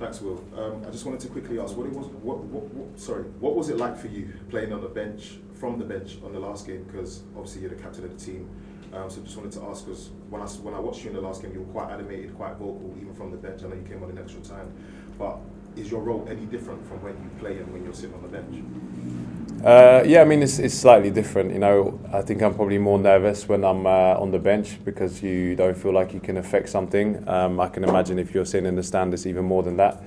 Thanks, Will. I just wanted to quickly ask, what was it like for you playing on the bench, from the bench on the last game? Because obviously you're the captain of the team. So just wanted to ask, because when I watched you in the last game, you were quite animated, quite vocal, even from the bench. I know you came on in extra time, but is your role any different from when you play and when you're sitting on the bench? Yeah, I mean it's slightly different. You know, I think I'm probably more nervous when I'm on the bench because you don't feel like you can affect something. I can imagine if you're sitting in the stand, it's even more than that.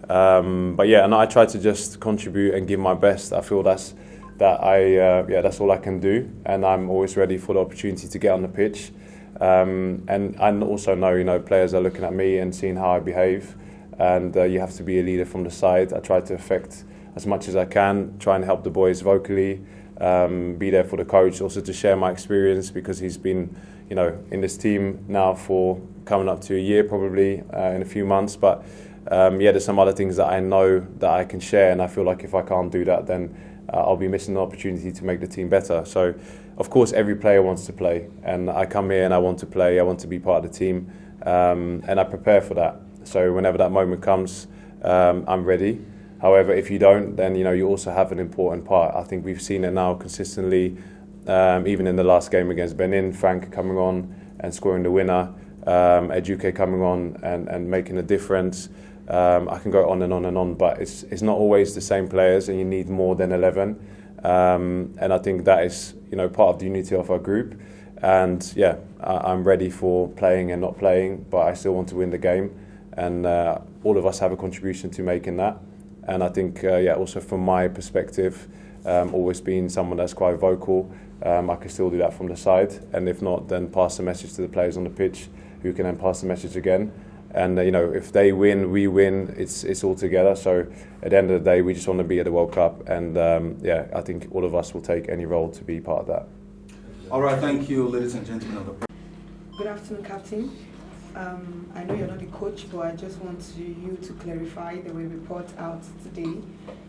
But yeah, and I try to just contribute and give my best. I feel that's all I can do, and I'm always ready for the opportunity to get on the pitch. And I also know, you know, players are looking at me and seeing how I behave, and you have to be a leader from the side. I try to affect as much as I can, try and help the boys vocally, be there for the coach, also to share my experience because he's been, you know, in this team now for coming up to a year probably in a few months. But there's some other things that I know that I can share, and I feel like if I can't do that, then I'll be missing the opportunity to make the team better. So, of course, every player wants to play, and I come here and I want to play. I want to be part of the team, and I prepare for that. So whenever that moment comes, I'm ready. However, if you don't, then you also have an important part. I think we've seen it now consistently, even in the last game against Benin, Frank coming on and scoring the winner, Eduke coming on and making a difference. I can go on and on and on, but it's not always the same players, and you need more than 11. And I think that is part of the unity of our group. And yeah, I'm ready for playing and not playing, but I still want to win the game. And all of us have a contribution to making that. And I think, also from my perspective, always being someone that's quite vocal, I can still do that from the side. And if not, then pass the message to the players on the pitch, who can then pass the message again. And if they win, we win. It's all together. So at the end of the day, we just want to be at the World Cup. And I think all of us will take any role to be part of that. All right, thank you, ladies and gentlemen. Good afternoon, Captain. I know you're not the coach, but I just want you to clarify. There were reports out today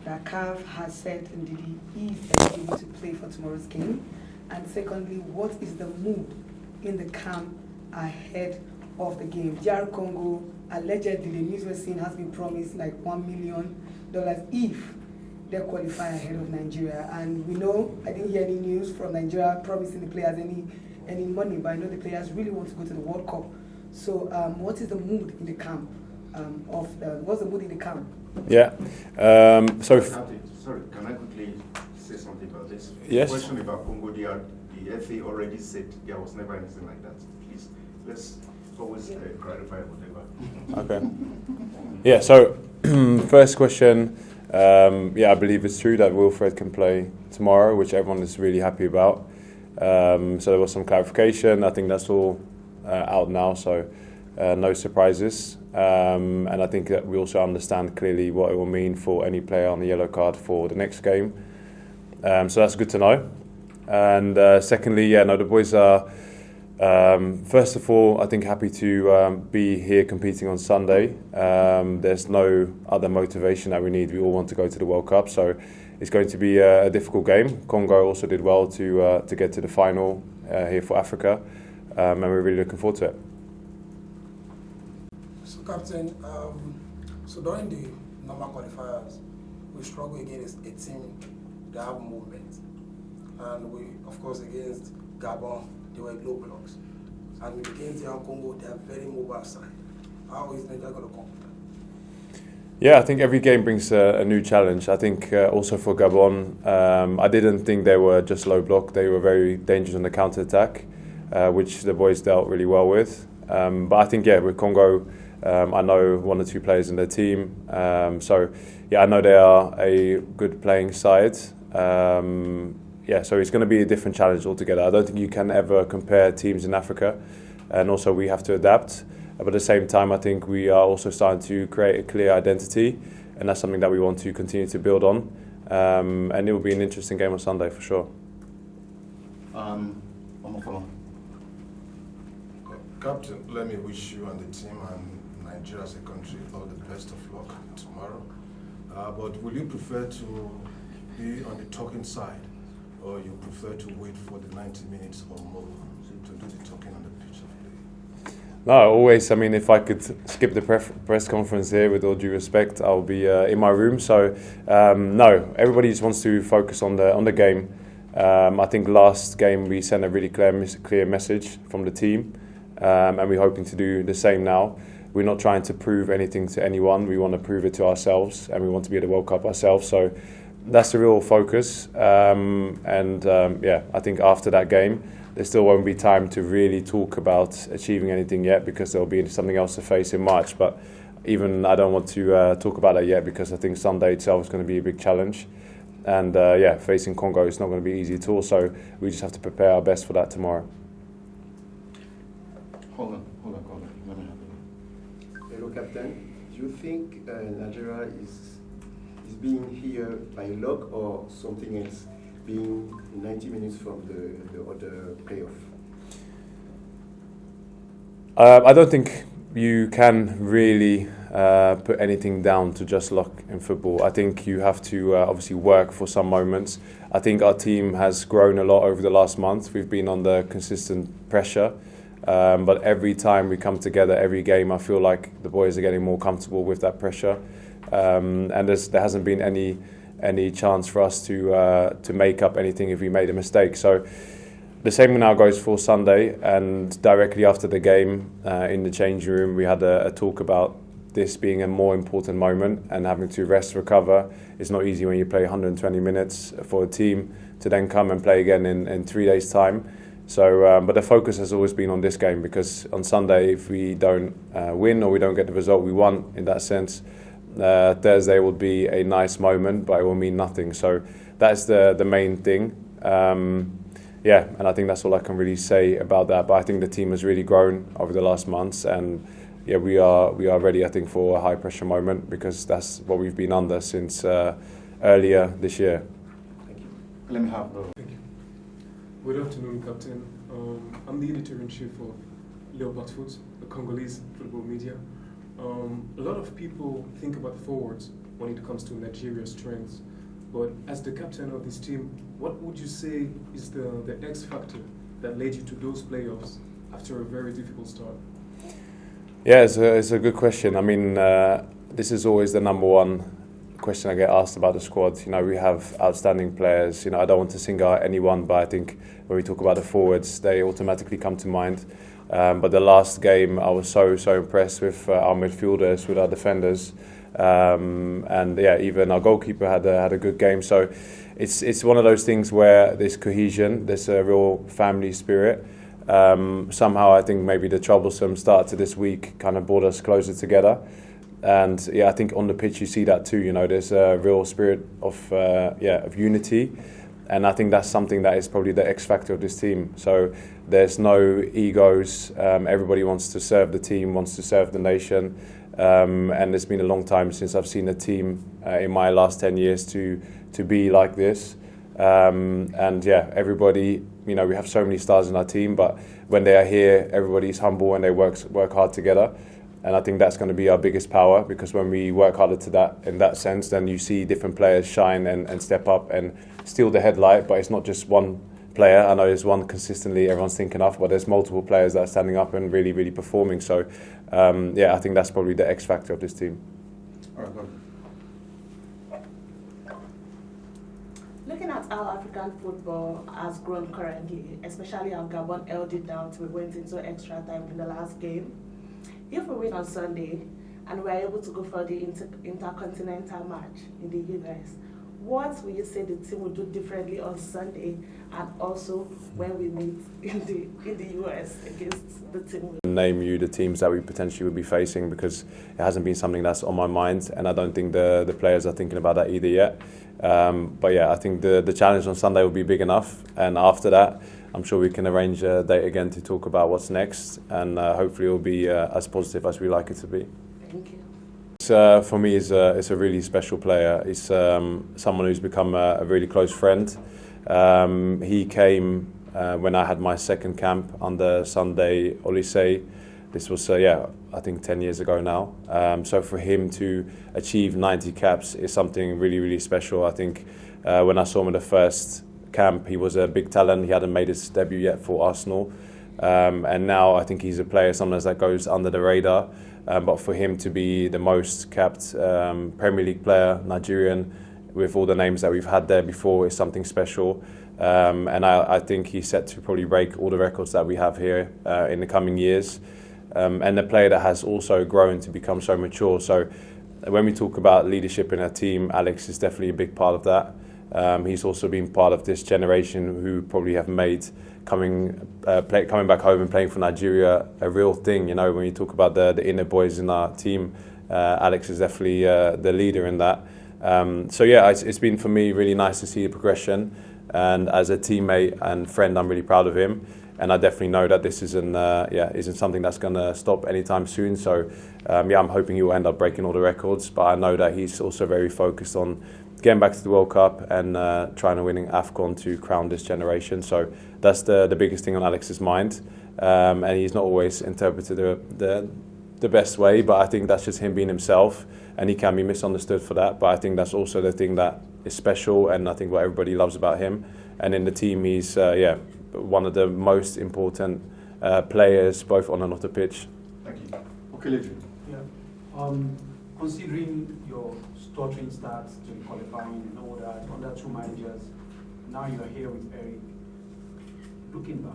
that CAF has said indeed he is eligible to play for tomorrow's game. And secondly, what is the mood in the camp ahead of the game? DR Congo, allegedly, the news we're seeing has been promised like $1 million if they qualify ahead of Nigeria. And we know, I didn't hear any news from Nigeria promising the players any money, but I know the players really want to go to the World Cup. So what is the mood in the camp? What's the mood in the camp? Yeah. Sorry, can I quickly say something about this? Yes. The question about Congo, the FA already said there was never anything like that. Please, let's always clarify whatever. Okay. Yeah, so first question, I believe it's true that Wilfred can play tomorrow, which everyone is really happy about. So there was some clarification. I think that's all out now, so no surprises. And I think that we also understand clearly what it will mean for any player on the yellow card for the next game. So that's good to know. And secondly, the boys are, first of all, I think happy to be here competing on Sunday. There's no other motivation that we need. We all want to go to the World Cup, so it's going to be a difficult game. Congo also did well to get to the final here for Africa. And we're really looking forward to it. So, Captain, so during the normal qualifiers, we struggle against a team that have movement. And we, of course, against Gabon, they were low blocks. And against the Congo, they are very mobile side. How is Nigeria going to cope with that? Yeah, I think every game brings a new challenge. I think also for Gabon, I didn't think they were just low block. They were very dangerous on the counter-attack. Which the boys dealt really well with. But I think, with Congo, I know one or two players in their team. So I know they are a good playing side. So it's going to be a different challenge altogether. I don't think you can ever compare teams in Africa. And also we have to adapt. But at the same time, I think we are also starting to create a clear identity. And that's something that we want to continue to build on. And it will be an interesting game on Sunday for sure. Captain, let me wish you and the team and Nigeria as a country all the best of luck tomorrow. But will you prefer to be on the talking side, or you prefer to wait for the 90 minutes or more to do the talking on the pitch of play? No, always. I mean, if I could skip the press conference here, with all due respect, I'll be in my room. So, no, everybody just wants to focus on the game. I think last game we sent a really clear message from the team, and we're hoping to do the same now. We're not trying to prove anything to anyone. We want to prove it to ourselves, and we want to be at the World Cup ourselves. So that's the real focus. Yeah, I think after that game, there still won't be time to really talk about achieving anything yet, because there'll be something else to face in March. But even I don't want to talk about that yet, because I think Sunday itself is going to be a big challenge. And yeah, facing Congo is not going to be easy at all. So we just have to prepare our best for that tomorrow. Hold on. Let me have it. Hello, Captain. Do you think Nigeria is being here by luck or something else, being 90 minutes from the other playoff? I don't think you can really put anything down to just luck in football. I think you have to obviously work for some moments. I think our team has grown a lot over the last month. We've been under consistent pressure. But every time we come together, every game, I feel like the boys are getting more comfortable with that pressure. And there hasn't been any chance for us to make up anything if we made a mistake. So the same now goes for Sunday. And directly after the game, in the changing room, we had a talk about this being a more important moment and having to rest, recover. It's not easy when you play 120 minutes for a team to then come and play again in 3 days' time. So, but the focus has always been on this game, because on Sunday, if we don't win or we don't get the result we want in that sense, Thursday will be a nice moment, but it will mean nothing. So that's the main thing. Yeah, and I think that's all I can really say about that. But I think the team has really grown over the last months, and yeah, we are ready, I think, for a high pressure moment, because that's what we've been under since earlier this year. Thank you. Let me have. Thank you. Good afternoon, Captain. I'm the editor-in-chief of Leopard Foot, the Congolese football media. A lot of people think about forwards when it comes to Nigeria's strengths, but as the captain of this team, what would you say is the X factor that led you to those playoffs after a very difficult start? Yeah, it's a good question. I mean, this is always the number one question I get asked about the squad. You know, we have outstanding players. You know, I don't want to single out anyone, but I think when we talk about the forwards, they automatically come to mind. But the last game, I was so impressed with our midfielders, with our defenders, and yeah, even our goalkeeper had a good game. So it's one of those things where there's cohesion, there's a real family spirit. Somehow, I think maybe the troublesome start to this week kind of brought us closer together. And yeah, I think on the pitch you see that too. You know, there's a real spirit of unity, and I think that's something that is probably the X factor of this team. So there's no egos. Everybody wants to serve the team, wants to serve the nation, and it's been a long time since I've seen a team in my last 10 years to be like this. And yeah, everybody. You know, we have so many stars in our team, but when they are here, everybody's humble and they work hard together. And I think that's going to be our biggest power, because when we work harder to that, in that sense, then you see different players shine and step up and steal the headlight. But it's not just one player. I know there's one consistently everyone's thinking of, but there's multiple players that are standing up and really performing. So, yeah, I think that's probably the X factor of this team. All right, go ahead. Looking at how African football has grown currently, especially how Gabon held it down till we went into extra time in the last game. If we win on Sunday and we're able to go for the intercontinental match in the US, what will you say the team will do differently on Sunday, and also when we meet in the US against the team? Name you the teams that we potentially would be facing, because it hasn't been something that's on my mind, and I don't think the players are thinking about that either yet. But yeah, I think the challenge on Sunday will be big enough, and after that, I'm sure we can arrange a date again to talk about what's next, and hopefully it will be as positive as we like it to be. Thank you. For me, it's a really special player. He's someone who's become a really close friend. He came when I had my second camp under Sunday Oliseh. This was, I think 10 years ago now. So for him to achieve 90 caps is something really special. I think when I saw him in the first camp, he was a big talent. He hadn't made his debut yet for Arsenal. And now I think he's a player sometimes that goes under the radar. But for him to be the most capped Premier League player, Nigerian, with all the names that we've had there before, is something special. And I think he's set to probably break all the records that we have here in the coming years. And a player that has also grown to become so mature. So when we talk about leadership in our team, Alex is definitely a big part of that. He's also been part of this generation who probably have made coming back home and playing for Nigeria a real thing. You know, when you talk about the inner boys in our team, Alex is definitely the leader in that. So yeah, it's been for me really nice to see the progression. And as a teammate and friend, I'm really proud of him. And I definitely know that this isn't something that's going to stop anytime soon. So I'm hoping he will end up breaking all the records. But I know that he's also very focused on getting back to the World Cup and trying to winning AFCON to crown this generation. So that's the biggest thing on Alex's mind. And he's not always interpreted the best way, but I think that's just him being himself, and he can be misunderstood for that. But I think that's also the thing that is special, and I think what everybody loves about him. And in the team, he's one of the most important players, both on and off the pitch. Thank you. Okay, Levi. Yeah. Considering your stuttering starts to the qualifying and all that, under two managers, now you're here with Eric. Looking back,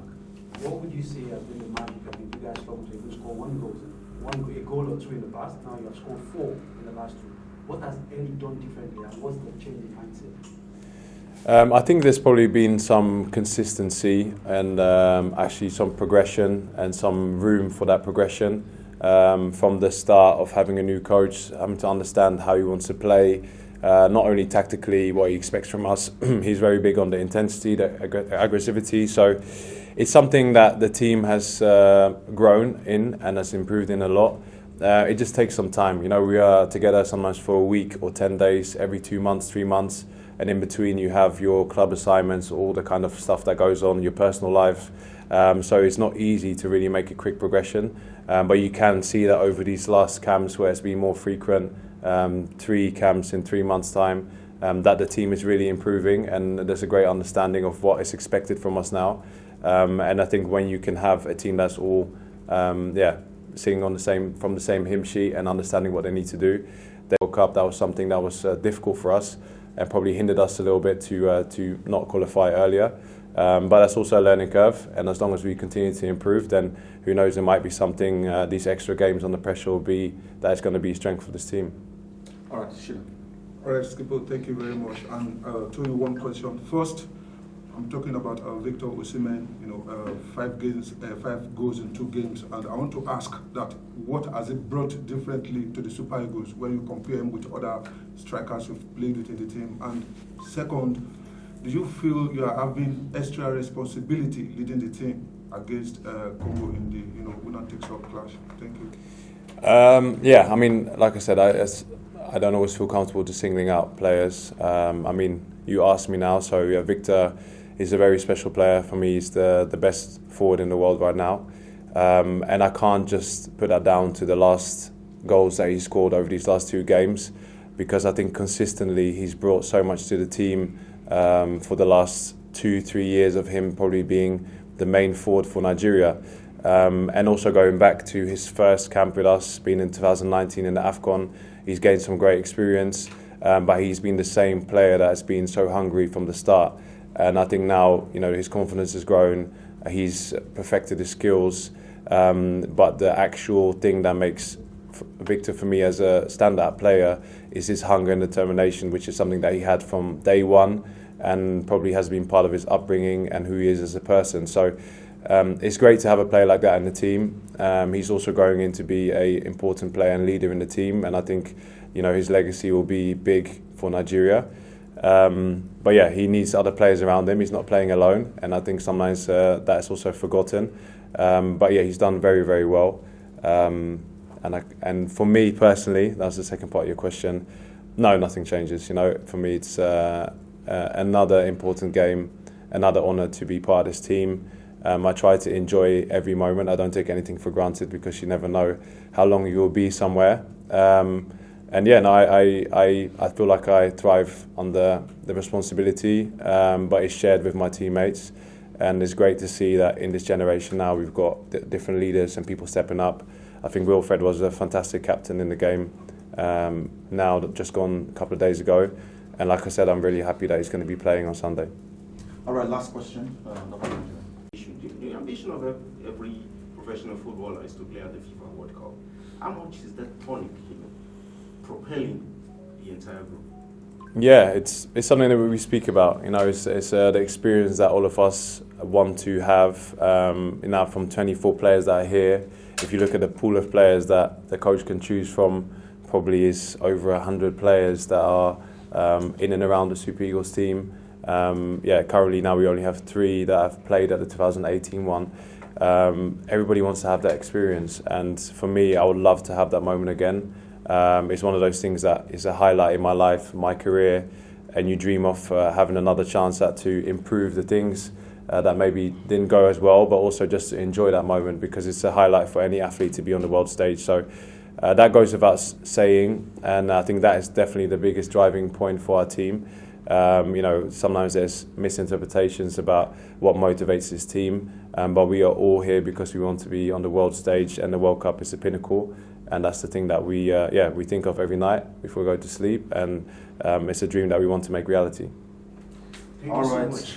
what would you say has been the magic? I mean, you guys struggled to even score a goal or two in the past. Now you have scored 4 in the last 2. What has Eric done differently, and what's the change in mindset? I think there's probably been some consistency and actually some progression and some room for that progression. From the start of having a new coach, having to understand how he wants to play, not only tactically, what he expects from us. He's very big on the intensity, the aggressivity. So it's something that the team has grown in and has improved in a lot. It just takes some time. You know, we are together sometimes for a week or 10 days, every 2 months, 3 months. And in between you have your club assignments, all the kind of stuff that goes on, your personal life. So it's not easy to really make a quick progression. But you can see that over these last camps where it's been more frequent, 3 camps in 3 months' time, that the team is really improving, and there's a great understanding of what is expected from us now. And I think when you can have a team that's all singing from the same hymn sheet and understanding what they need to do, the World Cup, that was something that was difficult for us and probably hindered us a little bit to not qualify earlier. But that's also a learning curve, and as long as we continue to improve, then who knows, there might be something, these extra games on the pressure will be, that's going to be a strength for this team. All right, Sheila. All right, Skipper, thank you very much. And to you, one question. First, I'm talking about Victor Osimhen, 5 goals in 2 games. And I want to ask that what has it brought differently to the Super Eagles when you compare him with other strikers you've played with in the team? And second, do you feel you are having extra responsibility leading the team against Congo in the winner takes all clash? Thank you. I mean, like I said, I don't always feel comfortable just singling out players. I mean, you asked me now, so yeah, Victor is a very special player for me. He's the best forward in the world right now, and I can't just put that down to the last goals that he scored over these last 2 games, because I think consistently he's brought so much to the team for the last 2-3 years of him probably being the main forward for Nigeria. And also going back to his first camp with us, being in 2019 in the AFCON, he's gained some great experience, but he's been the same player that has been so hungry from the start. And I think now, his confidence has grown, he's perfected his skills, but the actual thing that makes Victor, for me, as a standout player, is his hunger and determination, which is something that he had from day one and probably has been part of his upbringing and who he is as a person. So it's great to have a player like that in the team. He's also growing into be an important player and leader in the team, and I think his legacy will be big for Nigeria. But yeah, he needs other players around him. He's not playing alone, and I think sometimes that's also forgotten. But yeah, he's done very, very well. And for me personally, that's the second part of your question. No, nothing changes. For me, it's another important game, another honour to be part of this team. I try to enjoy every moment. I don't take anything for granted, because you never know how long you will be somewhere. And yeah, no, I feel like I thrive under the responsibility, but it's shared with my teammates. and it's great to see that in this generation now we've got different leaders and people stepping up. I think Wilfred was a fantastic captain in the game, now just gone a couple of days ago, and like I said, I'm really happy that he's going to be playing on Sunday. All right, last question. The ambition of every professional footballer is to play at the FIFA World Cup. How much is that tonic, propelling the entire group? Yeah, it's something that we speak about. It's the experience that all of us want to have. From 24 players that are here, if you look at the pool of players that the coach can choose from, probably is over 100 players that are in and around the Super Eagles team. Currently now we only have 3 that have played at the 2018 one. Everybody wants to have that experience, and for me, I would love to have that moment again. It's one of those things that is a highlight in my life, my career, and you dream of having another chance to improve the things that maybe didn't go as well, but also just to enjoy that moment, because it's a highlight for any athlete to be on the world stage. So that goes without saying, and I think that is definitely the biggest driving point for our team. Sometimes there's misinterpretations about what motivates this team, but we are all here because we want to be on the world stage, and the World Cup is the pinnacle, and that's the thing that we think of every night before we go to sleep, and it's a dream that we want to make reality. All right.